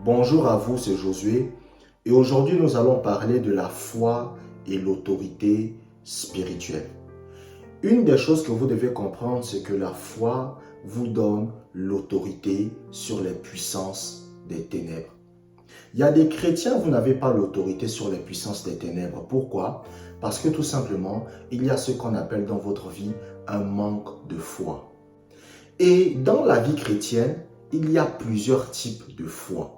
Bonjour à vous, c'est Josué et aujourd'hui nous allons parler de la foi et l'autorité spirituelle. Une des choses que vous devez comprendre, c'est que la foi vous donne l'autorité sur les puissances des ténèbres. Il y a des chrétiens, vous n'avez pas l'autorité sur les puissances des ténèbres. Pourquoi? Parce que tout simplement, il y a ce qu'on appelle dans votre vie un manque de foi. Et dans la vie chrétienne, il y a plusieurs types de foi.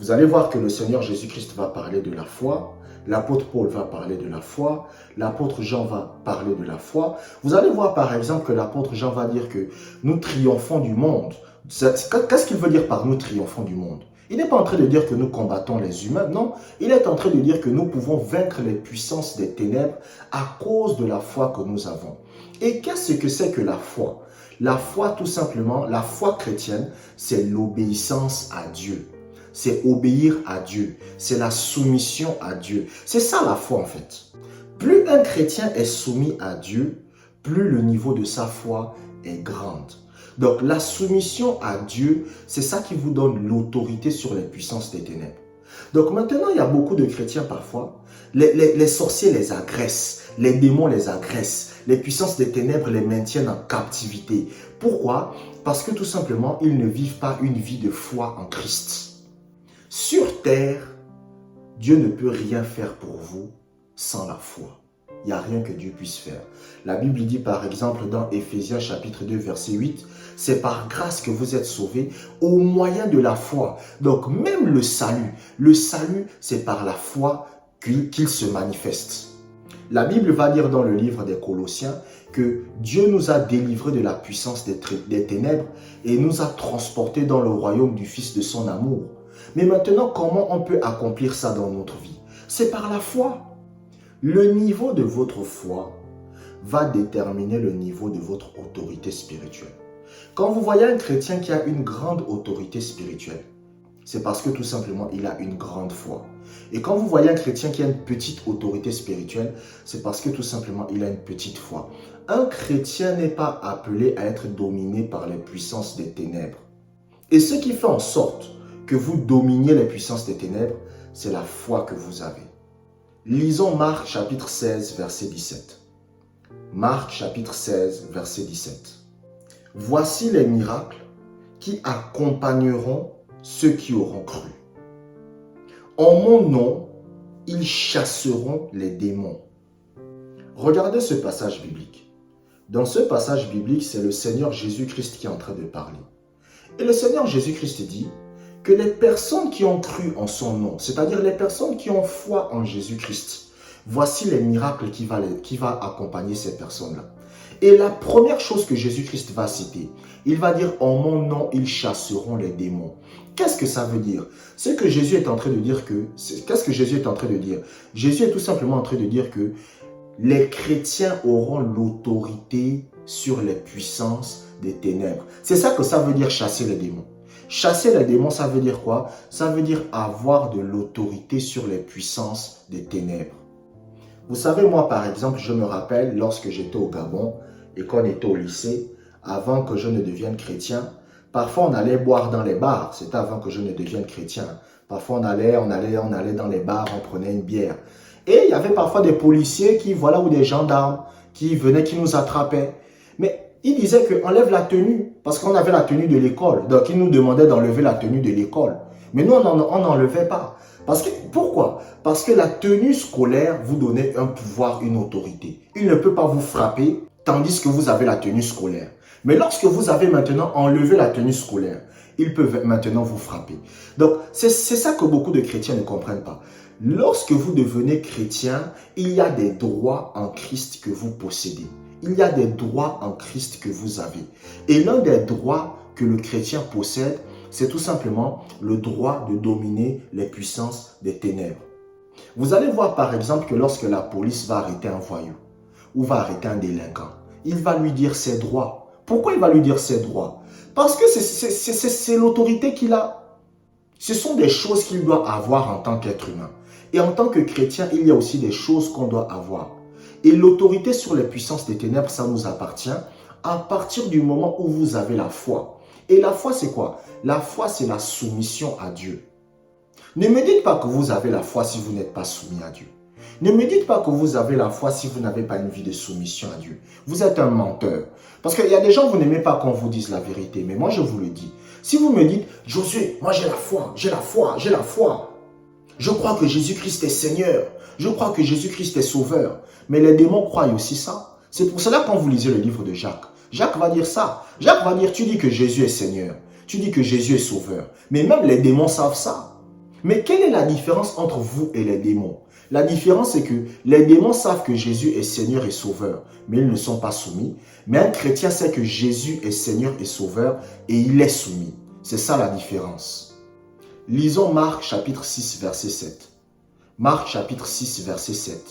Vous allez voir que le Seigneur Jésus-Christ va parler de la foi, l'apôtre Paul va parler de la foi, l'apôtre Jean va parler de la foi. Vous allez voir par exemple que l'apôtre Jean va dire que nous triomphons du monde. Qu'est-ce qu'il veut dire par nous triomphons du monde? Il n'est pas en train de dire que nous combattons les humains, non. Il est en train de dire que nous pouvons vaincre les puissances des ténèbres à cause de la foi que nous avons. Et qu'est-ce que c'est que la foi? La foi, tout simplement, la foi chrétienne, c'est l'obéissance à Dieu. C'est obéir à Dieu. C'est la soumission à Dieu. C'est ça la foi en fait. Plus un chrétien est soumis à Dieu, plus le niveau de sa foi est grande. Donc la soumission à Dieu, c'est ça qui vous donne l'autorité sur les puissances des ténèbres. Donc maintenant, il y a beaucoup de chrétiens parfois, les sorciers les agressent, les démons les agressent, les puissances des ténèbres les maintiennent en captivité. Pourquoi? Parce que tout simplement, ils ne vivent pas une vie de foi en Christ. Sur terre, Dieu ne peut rien faire pour vous sans la foi. Il n'y a rien que Dieu puisse faire. La Bible dit par exemple dans Éphésiens chapitre 2 verset 8, c'est par grâce que vous êtes sauvés au moyen de la foi. Donc même le salut c'est par la foi qu'il se manifeste. La Bible va dire dans le livre des Colossiens que Dieu nous a délivrés de la puissance des ténèbres et nous a transportés dans le royaume du Fils de son amour. Mais maintenant, comment on peut accomplir ça dans notre vie? C'est par la foi. Le niveau de votre foi va déterminer le niveau de votre autorité spirituelle. Quand vous voyez un chrétien qui a une grande autorité spirituelle, c'est parce que tout simplement, il a une grande foi. Et quand vous voyez un chrétien qui a une petite autorité spirituelle, c'est parce que tout simplement, il a une petite foi. Un chrétien n'est pas appelé à être dominé par les puissances des ténèbres. Et ce qui fait en sorte que vous dominiez les puissances des ténèbres, c'est la foi que vous avez. Lisons Marc chapitre 16, verset 17. Marc chapitre 16, verset 17. Voici les miracles qui accompagneront ceux qui auront cru. En mon nom, ils chasseront les démons. Regardez ce passage biblique. Dans ce passage biblique, c'est le Seigneur Jésus-Christ qui est en train de parler. Et le Seigneur Jésus-Christ dit que les personnes qui ont cru en son nom, c'est-à-dire les personnes qui ont foi en Jésus-Christ, voici les miracles qui va accompagner ces personnes-là. Et la première chose que Jésus-Christ va citer, il va dire « En mon nom, ils chasseront les démons ». Qu'est-ce que ça veut dire? C'est que Jésus est en train de dire que... Qu'est-ce que Jésus est en train de dire? Jésus est tout simplement en train de dire que les chrétiens auront l'autorité sur les puissances des ténèbres. C'est ça que ça veut dire chasser les démons. Chasser les démons, ça veut dire quoi? Ça veut dire avoir de l'autorité sur les puissances des ténèbres. Vous savez, moi, par exemple, je me rappelle lorsque j'étais au Gabon et qu'on était au lycée, avant que je ne devienne chrétien, parfois on allait boire dans les bars. C'était avant que je ne devienne chrétien. Parfois on allait dans les bars, on prenait une bière. Et il y avait parfois des policiers ou des gendarmes qui venaient, qui nous attrapaient. Mais il disait qu'enlève la tenue, parce qu'on avait la tenue de l'école. Donc, il nous demandait d'enlever la tenue de l'école. Mais nous, on n'enlevait pas. Pourquoi? Parce que la tenue scolaire vous donnait un pouvoir, une autorité. Il ne peut pas vous frapper, tandis que vous avez la tenue scolaire. Mais lorsque vous avez maintenant enlevé la tenue scolaire, il peut maintenant vous frapper. Donc, c'est ça que beaucoup de chrétiens ne comprennent pas. Lorsque vous devenez chrétien, il y a des droits en Christ que vous possédez. Il y a des droits en Christ que vous avez. Et l'un des droits que le chrétien possède, c'est tout simplement le droit de dominer les puissances des ténèbres. Vous allez voir par exemple que lorsque la police va arrêter un voyou ou va arrêter un délinquant, il va lui dire ses droits. Pourquoi il va lui dire ses droits? Parce que c'est l'autorité qu'il a. Ce sont des choses qu'il doit avoir en tant qu'être humain. Et en tant que chrétien, il y a aussi des choses qu'on doit avoir. Et l'autorité sur les puissances des ténèbres, ça nous appartient à partir du moment où vous avez la foi. Et la foi, c'est quoi? La foi, c'est la soumission à Dieu. Ne me dites pas que vous avez la foi si vous n'êtes pas soumis à Dieu. Ne me dites pas que vous avez la foi si vous n'avez pas une vie de soumission à Dieu. Vous êtes un menteur. Parce qu'il y a des gens, vous n'aimez pas qu'on vous dise la vérité. Mais moi, je vous le dis. Si vous me dites, Josué, moi j'ai la foi, j'ai la foi, j'ai la foi. Je crois que Jésus-Christ est Seigneur. Je crois que Jésus-Christ est Sauveur. Mais les démons croient aussi ça. C'est pour cela quand vous lisez le livre de Jacques, Jacques va dire ça. Jacques va dire, tu dis que Jésus est Seigneur. Tu dis que Jésus est Sauveur. Mais même les démons savent ça. Mais quelle est la différence entre vous et les démons? La différence, c'est que les démons savent que Jésus est Seigneur et Sauveur, mais ils ne sont pas soumis. Mais un chrétien sait que Jésus est Seigneur et Sauveur et il est soumis. C'est ça la différence. Lisons Marc chapitre 6, verset 7. Marc chapitre 6, verset 7.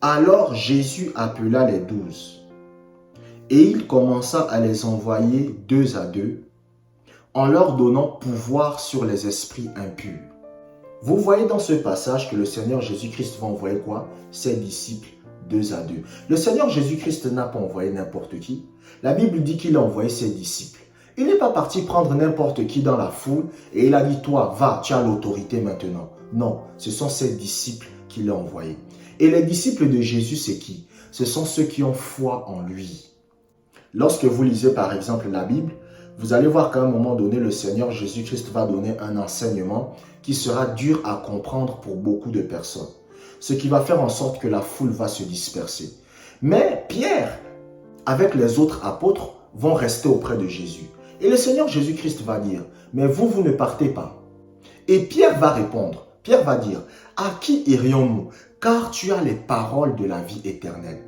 Alors Jésus appela les 12 et il commença à les envoyer 2 à 2 en leur donnant pouvoir sur les esprits impurs. Vous voyez dans ce passage que le Seigneur Jésus-Christ va envoyer quoi? Ses disciples 2 à 2. Le Seigneur Jésus-Christ n'a pas envoyé n'importe qui. La Bible dit qu'il a envoyé ses disciples. Il n'est pas parti prendre n'importe qui dans la foule et il a dit, toi, va, tu as l'autorité maintenant. Non, ce sont ses disciples qu'il a envoyés. Et les disciples de Jésus, c'est qui? Ce sont ceux qui ont foi en lui. Lorsque vous lisez par exemple la Bible, vous allez voir qu'à un moment donné, le Seigneur Jésus-Christ va donner un enseignement qui sera dur à comprendre pour beaucoup de personnes. Ce qui va faire en sorte que la foule va se disperser. Mais Pierre, avec les autres apôtres, vont rester auprès de Jésus. Et le Seigneur Jésus-Christ va dire, mais vous ne partez pas. Et Pierre va répondre, Pierre va dire, à qui irions-nous? Car tu as les paroles de la vie éternelle.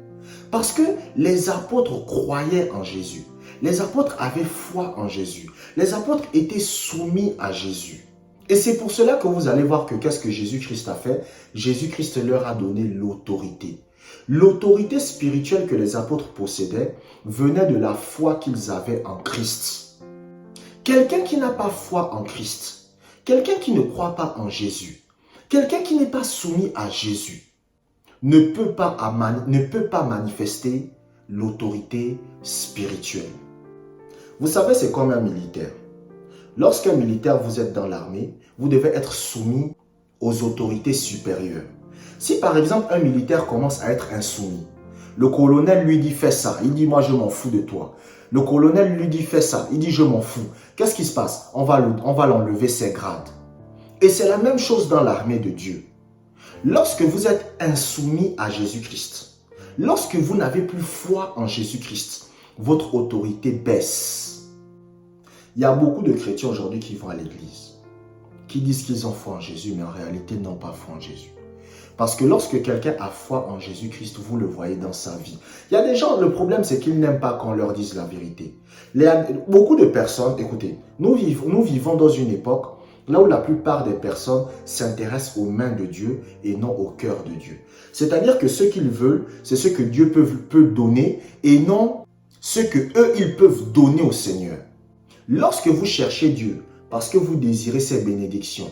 Parce que les apôtres croyaient en Jésus. Les apôtres avaient foi en Jésus. Les apôtres étaient soumis à Jésus. Et c'est pour cela que vous allez voir que qu'est-ce que Jésus-Christ a fait? Jésus-Christ leur a donné l'autorité. L'autorité spirituelle que les apôtres possédaient venait de la foi qu'ils avaient en Christ. Quelqu'un qui n'a pas foi en Christ, quelqu'un qui ne croit pas en Jésus, quelqu'un qui n'est pas soumis à Jésus, ne peut pas manifester l'autorité spirituelle. Vous savez, c'est comme un militaire. Lorsqu'un militaire, vous êtes dans l'armée, vous devez être soumis aux autorités supérieures. Si par exemple un militaire commence à être insoumis, le colonel lui dit fais ça, il dit moi je m'en fous de toi. Le colonel lui dit fais ça, il dit je m'en fous. Qu'est-ce qui se passe? On va l'enlever ses grades. Et c'est la même chose dans l'armée de Dieu. Lorsque vous êtes insoumis à Jésus-Christ, lorsque vous n'avez plus foi en Jésus-Christ, votre autorité baisse. Il y a beaucoup de chrétiens aujourd'hui qui vont à l'église, qui disent qu'ils ont foi en Jésus, mais en réalité n'ont pas foi en Jésus. Parce que lorsque quelqu'un a foi en Jésus-Christ, vous le voyez dans sa vie. Il y a des gens, le problème c'est qu'ils n'aiment pas qu'on leur dise la vérité. Beaucoup de personnes, écoutez, nous vivons dans une époque là où la plupart des personnes s'intéressent aux mains de Dieu et non au cœur de Dieu. C'est-à-dire que ce qu'ils veulent, c'est ce que Dieu peut donner et non ce que eux ils peuvent donner au Seigneur. Lorsque vous cherchez Dieu parce que vous désirez ses bénédictions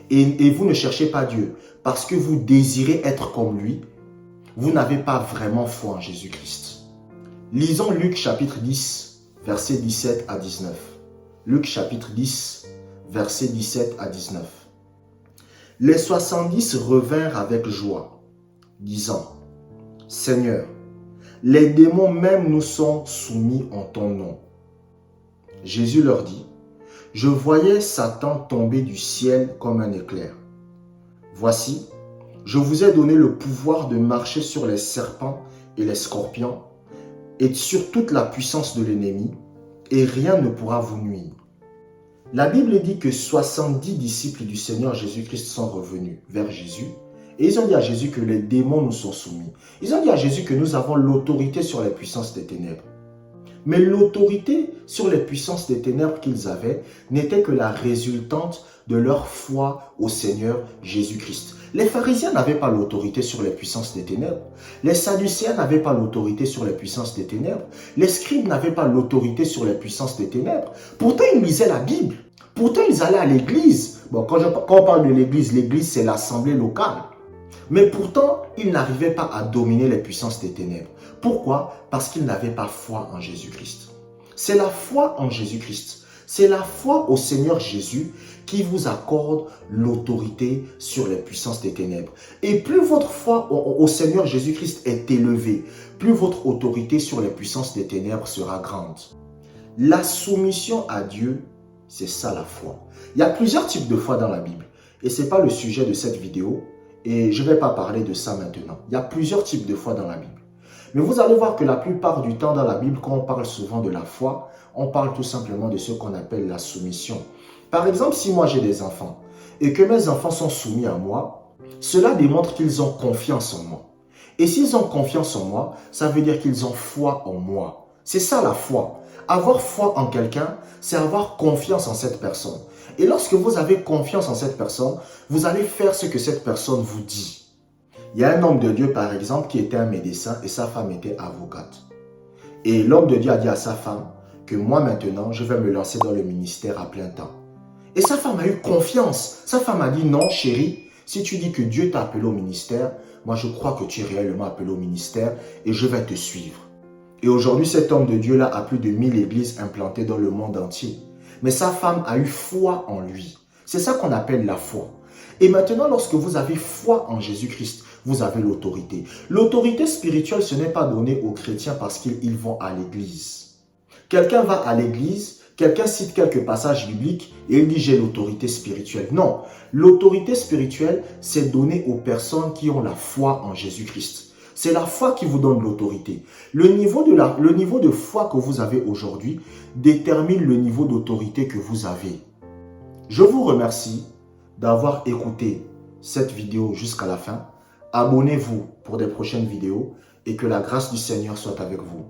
et vous ne cherchez pas Dieu parce que vous désirez être comme lui, vous n'avez pas vraiment foi en Jésus-Christ. Lisons Luc chapitre 10, versets 17 à 19. Luc chapitre 10, versets 17 à 19. Les 70 revinrent avec joie, disant, « Seigneur, les démons même nous sont soumis en ton nom. » Jésus leur dit, « Je voyais Satan tomber du ciel comme un éclair. Voici, je vous ai donné le pouvoir de marcher sur les serpents et les scorpions et sur toute la puissance de l'ennemi, et rien ne pourra vous nuire. » La Bible dit que 70 disciples du Seigneur Jésus-Christ sont revenus vers Jésus et ils ont dit à Jésus que les démons nous sont soumis. Ils ont dit à Jésus que nous avons l'autorité sur les puissances des ténèbres. Mais l'autorité sur les puissances des ténèbres qu'ils avaient n'était que la résultante de leur foi au Seigneur Jésus-Christ. Les pharisiens n'avaient pas l'autorité sur les puissances des ténèbres. Les sadducéens n'avaient pas l'autorité sur les puissances des ténèbres. Les scribes n'avaient pas l'autorité sur les puissances des ténèbres. Pourtant, ils lisaient la Bible. Pourtant, ils allaient à l'église. Bon, quand on parle de l'église c'est l'assemblée locale. Mais pourtant, ils n'arrivaient pas à dominer les puissances des ténèbres. Pourquoi? Parce qu'ils n'avaient pas foi en Jésus-Christ. C'est la foi en Jésus-Christ. C'est la foi au Seigneur Jésus qui vous accorde l'autorité sur les puissances des ténèbres. Et plus votre foi au Seigneur Jésus-Christ est élevée, plus votre autorité sur les puissances des ténèbres sera grande. La soumission à Dieu, c'est ça la foi. Il y a plusieurs types de foi dans la Bible. Et ce n'est pas le sujet de cette vidéo. Et je ne vais pas parler de ça maintenant. Il y a plusieurs types de foi dans la Bible. Mais vous allez voir que la plupart du temps dans la Bible, quand on parle souvent de la foi, on parle tout simplement de ce qu'on appelle la soumission. Par exemple, si moi j'ai des enfants et que mes enfants sont soumis à moi, cela démontre qu'ils ont confiance en moi. Et s'ils ont confiance en moi, ça veut dire qu'ils ont foi en moi. C'est ça la foi. Avoir foi en quelqu'un, c'est avoir confiance en cette personne. Et lorsque vous avez confiance en cette personne, vous allez faire ce que cette personne vous dit. Il y a un homme de Dieu, par exemple, qui était un médecin et sa femme était avocate. Et l'homme de Dieu a dit à sa femme que moi maintenant, je vais me lancer dans le ministère à plein temps. Et sa femme a eu confiance. Sa femme a dit non, chérie, si tu dis que Dieu t'a appelé au ministère, moi je crois que tu es réellement appelé au ministère et je vais te suivre. Et aujourd'hui, cet homme de Dieu-là a plus de 1000 églises implantées dans le monde entier. Mais sa femme a eu foi en lui. C'est ça qu'on appelle la foi. Et maintenant, lorsque vous avez foi en Jésus-Christ, vous avez l'autorité. L'autorité spirituelle, ce n'est pas donné aux chrétiens parce qu'ils vont à l'église. Quelqu'un va à l'église, quelqu'un cite quelques passages bibliques et il dit j'ai l'autorité spirituelle. Non, l'autorité spirituelle, c'est donné aux personnes qui ont la foi en Jésus-Christ. C'est la foi qui vous donne l'autorité. Le niveau de foi que vous avez aujourd'hui détermine le niveau d'autorité que vous avez. Je vous remercie d'avoir écouté cette vidéo jusqu'à la fin. Abonnez-vous pour des prochaines vidéos et que la grâce du Seigneur soit avec vous.